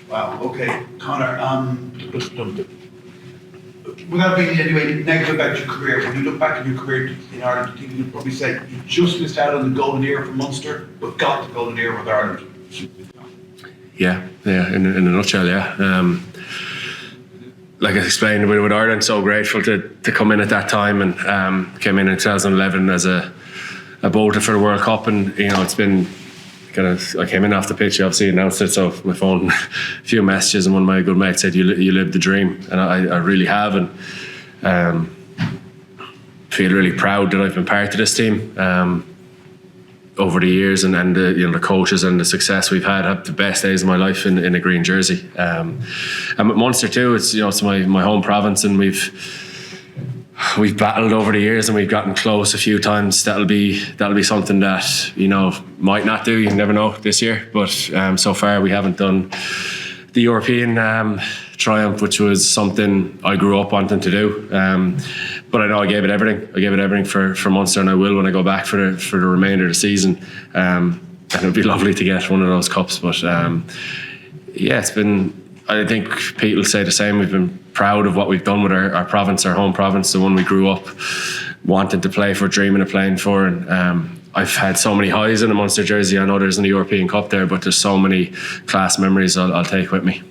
Wow, okay. Conor, without being in any way negative about your career, when you look back on your career in Ireland, do you think you'd probably say you just missed out on the golden era for Munster, but got the golden era with Ireland? Yeah, in a nutshell, yeah. Like I explained with Ireland, so grateful to come in at that time, and came in 2011 as a bolter for the World Cup, and it's been kind of, I came in off the pitch, you obviously announced it, so my phone, a few messages, and one of my good mates said, you lived the dream, and I really have, and feel really proud that I've been part of this team over the years, and the coaches and the success we've had the best days of my life in a green jersey. And with Munster too, it's my home province, and we've battled over the years, and we've gotten close a few times. That'll be something that might not do. You never know this year, but so far we haven't done the European triumph, which was something I grew up wanting to do. But I know I gave it everything. I gave it everything for Munster, and I will when I go back for the remainder of the season. And it would be lovely to get one of those cups. But it's been. I think Pete will say the same. We've been proud of what we've done with our province, our home province, the one we grew up wanting to play for, dreaming of playing for. And I've had so many highs in a Munster jersey. I know there's in the European Cup there, but there's so many class memories I'll take with me.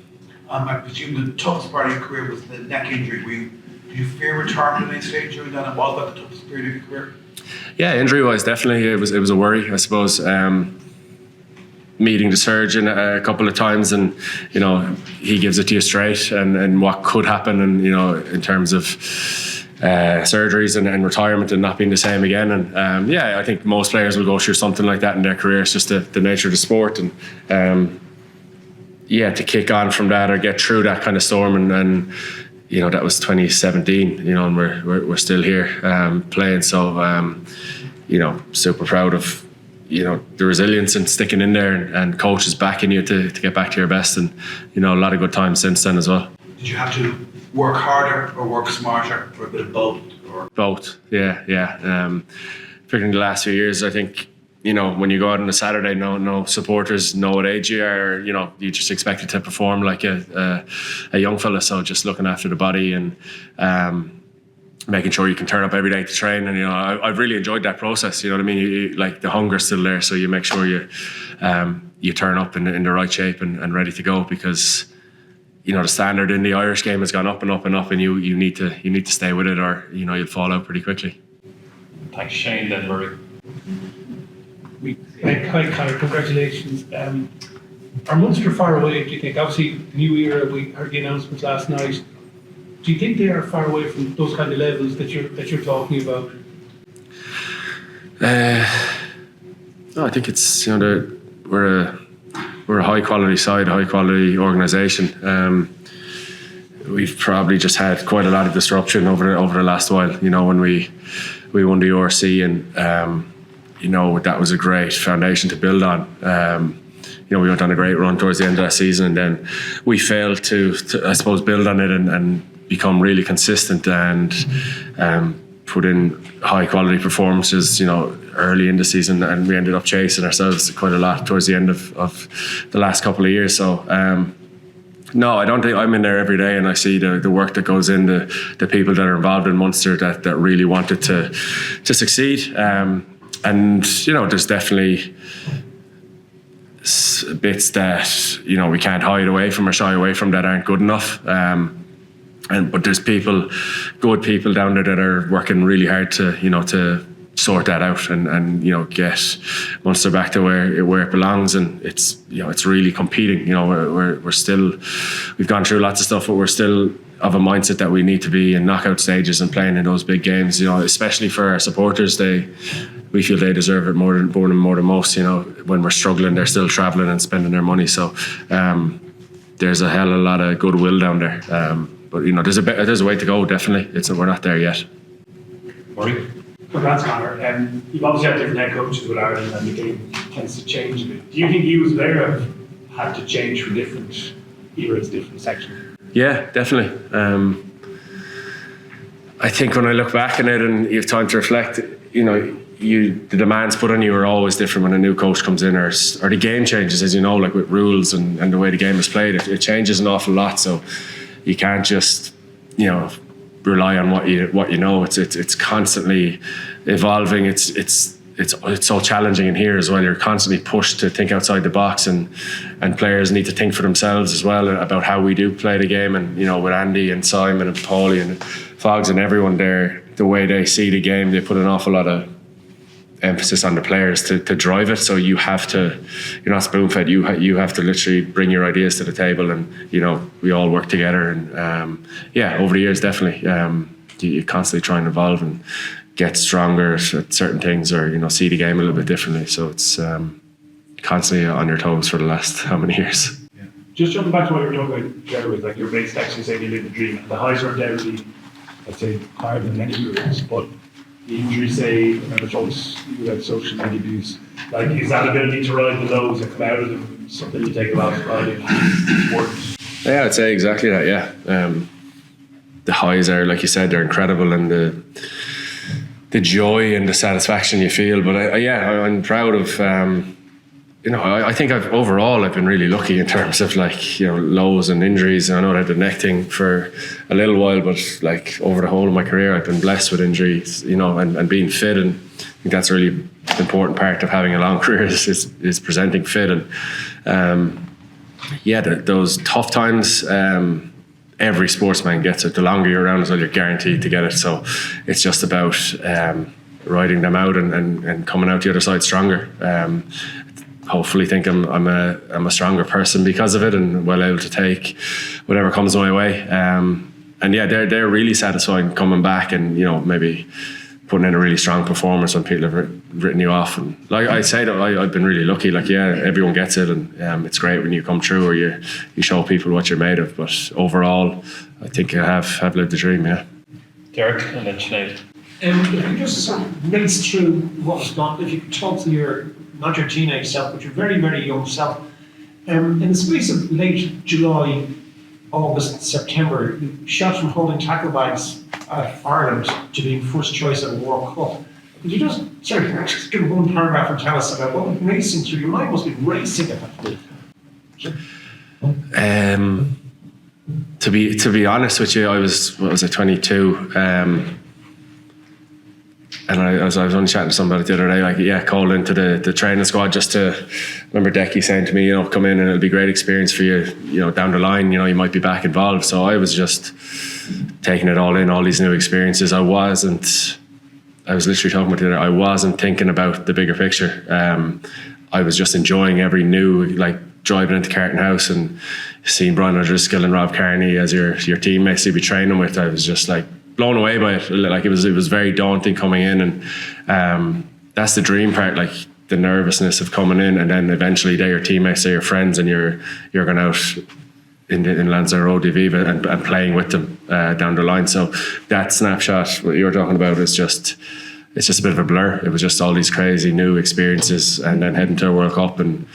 I presume the toughest part of your career was the neck injury. Did you fear retirement at any stage during that? And was that the toughest period of your career? Yeah, injury-wise, definitely. It was a worry, I suppose. Meeting the surgeon a couple of times, and he gives it to you straight, and what could happen, and in terms of surgeries and retirement and not being the same again. And I think most players will go through something like that in their career. It's just the nature of the sport, and to kick on from that or get through that kind of storm, and that was 2017, and we're still here playing. So super proud of the resilience and sticking in there, and coaches backing you to get back to your best, and a lot of good times since then as well. Did you have to work harder or work smarter, or a bit of both? Both, yeah. Particularly the last few years, I think when you go out on a Saturday, no supporters know what age you are. You just expected to perform like a young fella. So just looking after the body and making sure you can turn up every day to train, and I've really enjoyed that process. You know what I mean? You, like, the hunger's still there, so you make sure you turn up in the right shape and ready to go, because the standard in the Irish game has gone up and up and up, and you need to stay with it, or you'll fall out pretty quickly. Thanks, Shane. Then Murray. Hi, Conor. Congratulations. Are Munster far away, do you think? Obviously, the new era. We heard the announcement last night. Do you think they are far away from those kind of levels that you're talking about? No, I think it's we're a high quality side, a high quality organisation. We've probably just had quite a lot of disruption over the last while. When we won the URC, and that was a great foundation to build on. We went on a great run towards the end of that season, and then we failed to I suppose, build on it and become really consistent, and put in high quality performances, early in the season, and we ended up chasing ourselves quite a lot towards the end of the last couple of years. So no, I don't think. I'm in there every day, and I see the work that goes in, the people that are involved in Munster that really wanted to succeed, and there's definitely bits that we can't hide away from or shy away from that aren't good enough. But there's good people down there that are working really hard to sort that out and get Munster back to where it belongs. And it's really competing. We've gone through lots of stuff, but we're still of a mindset that we need to be in knockout stages and playing in those big games. Especially for our supporters, we feel they deserve it more than most. When we're struggling, they're still travelling and spending their money. So there's a hell of a lot of goodwill down there. But there's a way to go. Definitely, we're not there yet. Murray. Congrats, Conor. You've obviously had different head coaches with Ireland, and the game tends to change a bit. Do you think you as a player have had to change for different eras, different sections? Yeah, definitely. I think when I look back on it and you have time to reflect, the demands put on you are always different when a new coach comes in, or the game changes, as you know, like with rules and the way the game is played. It changes an awful lot, so you can't just, you know, rely on what you know. It's constantly evolving. It's so challenging in here as well. You're constantly pushed to think outside the box, and players need to think for themselves as well about how we do play the game. And, you know, with Andy and Simon and Paulie and Foggs and everyone there, the way they see the game, they put an awful lot of emphasis on the players to drive it. So you have to, you're not spoon fed. You have to literally bring your ideas to the table, and, you know, we all work together. And over the years, definitely, you constantly try and evolve and get stronger at certain things, or, you know, see the game a little bit differently. So it's constantly on your toes for the last how many years. Yeah. Just jumping back to what you were talking about, Jerry, like your mates actually saying you live the dream, and the highs are undoubtedly, I'd say, higher than many years, but the injuries, say, remember Jones, you had social media abuse, like, is that ability to ride the lows and come out of them something you take a lot of pride in? Yeah, I'd say exactly that, yeah. The highs are, like you said, they're incredible, and the joy and the satisfaction you feel. But I'm proud of, you know, I think I've been really lucky in terms of, like, you know, lows and injuries. I know I had the neck thing for a little while, but, like, over the whole of my career, I've been blessed with injuries, you know, and being fit. And I think that's a really important part of having a long career is presenting fit. And those tough times, every sportsman gets it. The longer you're around as well, you're guaranteed to get it. So it's just about riding them out and coming out the other side stronger. Hopefully think I'm a stronger person because of it, and well able to take whatever comes my way. They're really satisfying coming back, and, you know, maybe putting in a really strong performance when people have written you off. And, like I say, that I've been really lucky. Like, yeah, everyone gets it, and it's great when you come through, or you show people what you're made of. But overall, I think I have lived the dream. Yeah. Derek and then Sinead. If you just sort of race through what was gone, if you could talk to not your teenage self, but your very, very young self, in the space of late July, August, September, you shot from holding tackle bags at Ireland to being first choice at a World Cup. Could you just give one paragraph and tell us about what was racing through your mind? Must be racing at that point. To be honest with you, I was 22. And I was only chatting to somebody the other day, like, called into the training squad just to, remember Decky saying to me, you know, come in and it'll be a great experience for you, you know, down the line, you know, you might be back involved. So I was just taking it all in, all these new experiences. I was literally talking about the other, I wasn't thinking about the bigger picture. I was just enjoying every new, like, driving into Carton House and seeing Brian O'Driscoll and Rob Kearney as your teammates you'd be training with. I was just, like, blown away by it. Like, it was very daunting coming in, and that's the dream part, like the nervousness of coming in, and then eventually they're your teammates, they're your friends, and you're going out in Lansdowne Road, Aviva, and playing with them down the line. So that snapshot, what you're talking about, it's just a bit of a blur. It was just all these crazy new experiences, and then heading to a World Cup, and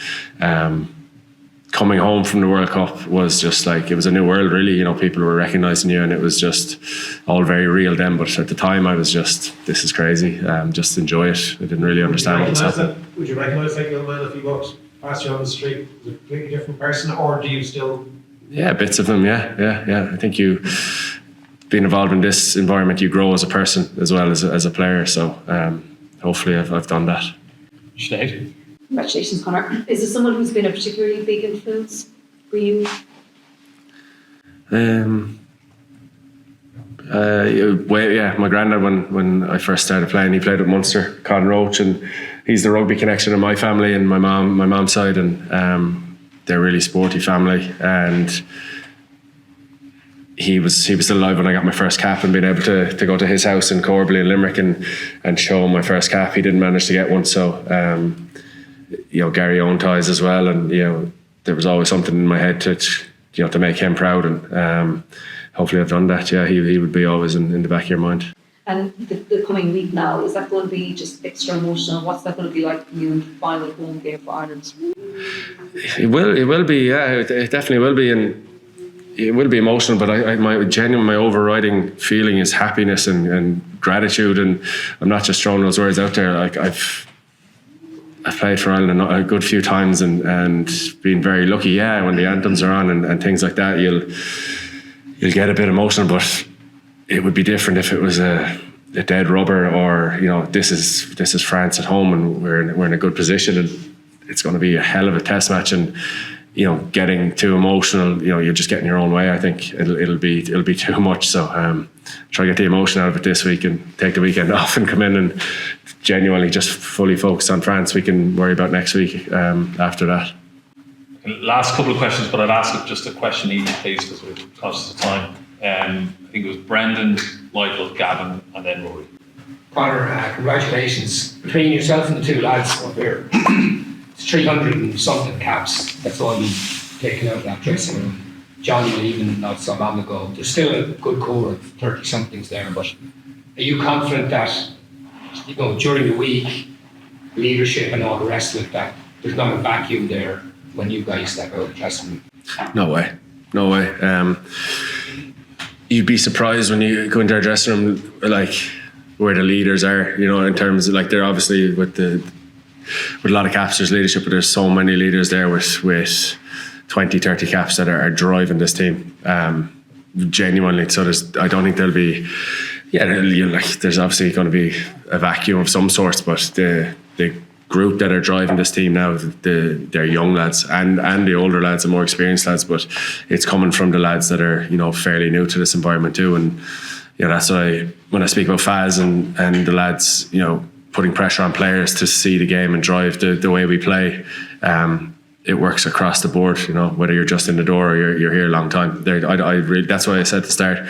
coming home from the World Cup was just like, it was a new world, really. You know, people were recognising you, and it was just all very real then. But at the time, I was just, this is crazy. Just enjoy it. I didn't really understand what was happening. Would you recognise that young man if he walked past you on the street? Was it a completely different person, or do you still? Yeah, bits of them. Yeah. I think being involved in this environment, you grow as a person as well as a player. So hopefully, I've done that. Sinead. Congratulations, Conor. Is there someone who's been a particularly big influence for you? My granddad, when I first started playing, he played at Munster, Conor Roach, and he's the rugby connection in my family and my mom's side, and they're a really sporty family. And he was still alive when I got my first cap, and being able to go to his house in Corbally in Limerick and show him my first cap. He didn't manage to get one, so you know, Gary owned ties as well, and, you know, there was always something in my head to make him proud, and hopefully I've done that. Yeah, he would be always in the back of your mind. And the coming week now, is that going to be just extra emotional? What's that going to be like for you in the final home game for Ireland? It will be, yeah, it definitely will be. And, it will be emotional, but my overriding feeling is happiness and gratitude, and I'm not just throwing those words out there. Like I've played for Ireland a good few times and been very lucky. Yeah, when the anthems are on and things like that, you'll get a bit emotional, but it would be different if it was a dead rubber, or this is France at home and we're in a good position, and it's going to be a hell of a test match, and getting too emotional, you're just getting your own way. I think it'll be too much. So try to get the emotion out of it this week and take the weekend off and come in and genuinely just fully focus on France. We can worry about next week after that. Last couple of questions, but I'd ask just a question each, please, because we're conscious of time. I think it was Brendan, Michael, Gavin, and then Rory. Conor, congratulations. Between yourself and the two lads up here, it's 300 and something caps. That's all you've taken out of that dressing room. Johnny leaving not so long ago. There's still a good core of 30 somethings there, but are you confident that during the week, leadership and all the rest of it, that there's not a vacuum there when you guys step out of the dressing room? No way. You'd be surprised when you go into our dressing room, like where the leaders are, in terms of, like, they're obviously with a lot of caps, there's leadership, but there's so many leaders there with 20, 30 caps that are driving this team. Genuinely. So I don't think there'll be, there's obviously going to be a vacuum of some sorts, but the group that are driving this team now, they're young lads and the older lads, the more experienced lads, but it's coming from the lads that are fairly new to this environment too. And that's why when I speak about Faz and the lads putting pressure on players to see the game and drive the way we play, it works across the board, whether you're just in the door or you're here a long time. That's why I said at the start,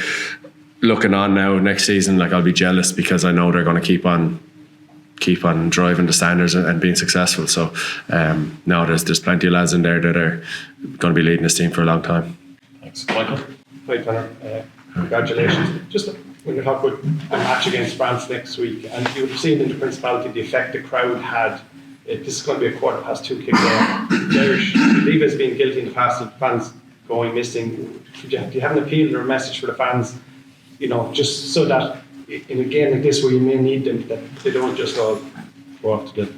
looking on now next season, like, I'll be jealous because I know they're going to keep on driving the standards and being successful. So no, there's plenty of lads in there that are going to be leading this team for a long time. Thanks. Michael? Hi, Conor. Congratulations. Just when you talk about the match against France next week, and you've seen in the Principality the effect the crowd had. This is going to be a 2:15 kick-off. Aviva has been guilty in the past of fans going missing. Do you have an appeal or a message for the fans, just so that in a game like this where you may need them, that they don't just all go off to the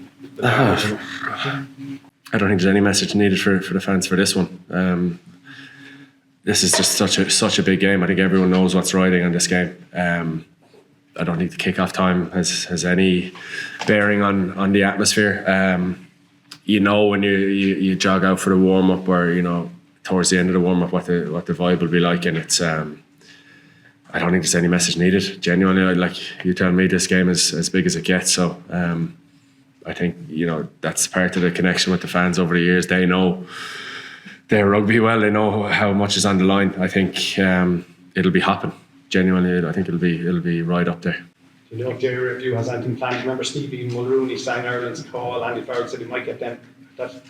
I don't think there's any message needed for the fans for this one. This is just such a big game. I think everyone knows what's riding on this game. I don't think the kick-off time has any bearing on the atmosphere. When you jog out for the warm-up, or towards the end of the warm-up, what the vibe will be like, and it's I don't think there's any message needed. Genuinely, like, you tell me, this game is as big as it gets. So I think that's part of the connection with the fans over the years. They know their rugby well. They know how much is on the line. I think it'll be hopping. Genuinely, I think it'll be right up there. Do you know if Jerry Review has anything planned? Remember Stevie Mulrooney sang Ireland's call. Andy Farrell said he might get that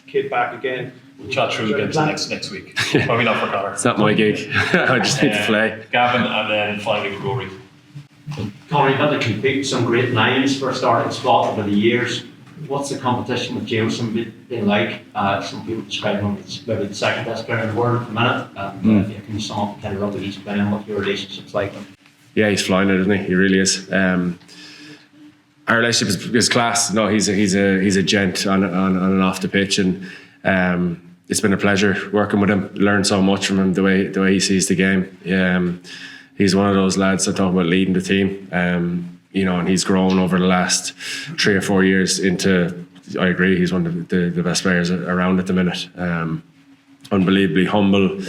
kid back again. We'll chat through again next week. Probably not for Conor. It's not my gig. I just need to play. Gavin, and then finally Rory. Conor, you've had to compete with some great lions for a starting spot over the years. What's the competition with Jameson been like? Some people describe him as maybe the second best player in the world at the minute. If you can sum up the kind of rugby he's playing, what your relationship's like? Yeah, he's flying it, isn't he? He really is. Our relationship is class. No, he's a gent on and off the pitch, and it's been a pleasure working with him. Learned so much from him, the way he sees the game. He's one of those lads that talk about leading the team. And he's grown over the last 3 or 4 years into, I agree, he's one of the best players around at the minute. Unbelievably humble.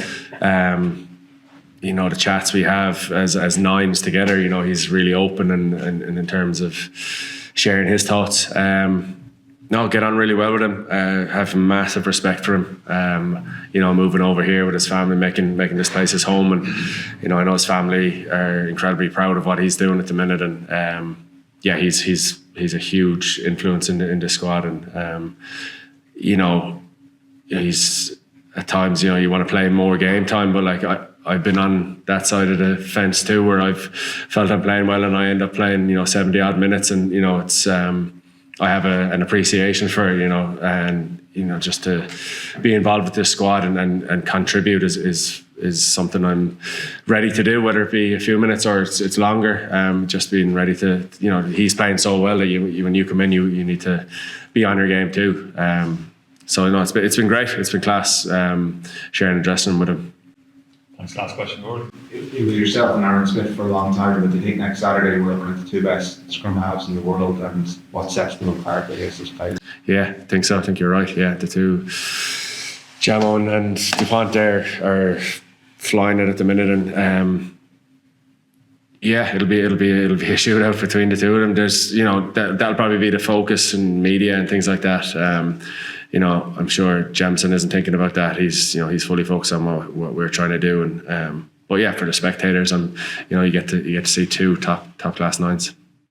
The chats we have as nines together, he's really open and in terms of sharing his thoughts. Get on really well with him. Have massive respect for him. Moving over here with his family, making this place his home, and I know his family are incredibly proud of what he's doing at the minute. And he's a huge influence in the squad. And he's at times you want to play more game time, but I've been on that side of the fence too, where I've felt I'm playing well and I end up playing 70 odd minutes, and it's. I have an appreciation for it, and just to be involved with this squad and contribute is is something I'm ready to do, whether it be a few minutes or it's longer. Just being ready to, he's playing so well that when you come in, you need to be on your game too. So no, it's been great. It's been class sharing the dressing room with him. Thanks. Last question, Gordon. You were yourself and Aaron Smith for a long time, but do you think next Saturday we're looking at the two best scrum halves in the world, and what sets them apart, I guess, as players? Yeah, I think so. I think you're right. Yeah, the two, Jamon and DuPont there, are flying it at the minute, and yeah, it'll be a shootout between the two of them. There's, that'll probably be the focus in media and things like that. I'm sure Jamson isn't thinking about that. He's fully focused on what we're trying to do, and but yeah, for the spectators, you get to see two top class nines.